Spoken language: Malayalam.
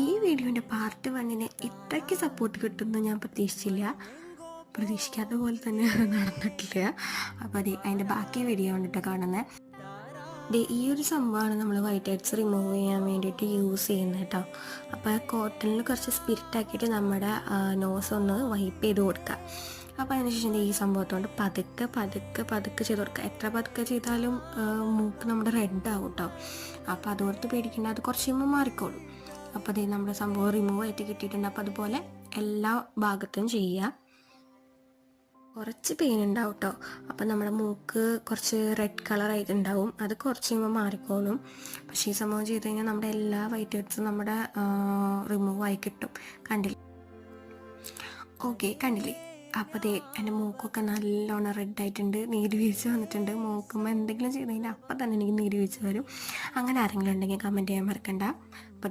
ഈ വീഡിയോൻ്റെ പാർട്ട് 1 ഇത്രയ്ക്ക് സപ്പോർട്ട് കിട്ടുമെന്ന് ഞാൻ പ്രതീക്ഷിക്കാത്ത പോലെ തന്നെ നടന്നിട്ടില്ല. അപ്പോൾ അതിൻ്റെ ബാക്കി വീഡിയോ കണ്ടിട്ട് കാണുന്നത്. ഈ ഒരു സംഭവമാണ് നമ്മൾ വൈറ്റ് ഹെഡ്സ് റിമൂവ് ചെയ്യാൻ വേണ്ടിയിട്ട് യൂസ് ചെയ്യുന്നത് കേട്ടോ. അപ്പോൾ കോട്ടണിൽ കുറച്ച് സ്പിരിറ്റ് ആക്കിയിട്ട് നമ്മുടെ നോസ് ഒന്ന് വൈപ്പ് ചെയ്ത് കൊടുക്കുക. അപ്പോൾ അതിനുശേഷം ഈ സംഭവത്തോണ്ട് പതുക്കെ പതുക്കെ പതുക്കെ ചെയ്ത് കൊടുക്കുക. എത്ര പതുക്കെ ചെയ്താലും മൂക്ക് നമ്മുടെ റെഡ് ആവും കേട്ടോ. അപ്പോൾ അതോർത്ത് പേടിക്കേണ്ട, അത് കുറച്ച് കഴിയുമ്പോൾ മാറിക്കോളും. അപ്പോൾ നമ്മുടെ സംഭവം റിമൂവ് ആയിട്ട് കിട്ടിയിട്ടുണ്ട്. അപ്പോൾ അതുപോലെ എല്ലാ ഭാഗത്തും ചെയ്യുക. കുറച്ച് പെയിൻ ഉണ്ടാവും കേട്ടോ. അപ്പം നമ്മുടെ മൂക്ക് കുറച്ച് റെഡ് കളറായിട്ടുണ്ടാവും, അത് കുറച്ച് കഴിയുമ്പോൾ മാറിക്കോളും. പക്ഷേ ഈ സംഭവം ചെയ്ത് കഴിഞ്ഞാൽ നമ്മുടെ എല്ലാ വൈറ്റ് ഹെഡ്സും നമ്മുടെ റിമൂവ് ആയി കിട്ടും. കണ്ടില്ലേ? ഓക്കെ, കണ്ടില്ലേ? അപ്പോൾ എൻ്റെ മൂക്കൊക്കെ നല്ലോണം റെഡായിട്ടുണ്ട്, നീര് വീഴ്ച വന്നിട്ടുണ്ട്. മൂക്കുമ്പോൾ എന്തെങ്കിലും ചെയ്ത് കഴിഞ്ഞാൽ അപ്പം തന്നെ എനിക്ക് നീര് വീഴ്ച വരും. അങ്ങനെ ആരെങ്കിലും ഉണ്ടെങ്കിൽ കമൻറ്റ് ചെയ്യാൻ മറക്കണ്ട. അപ്പോൾ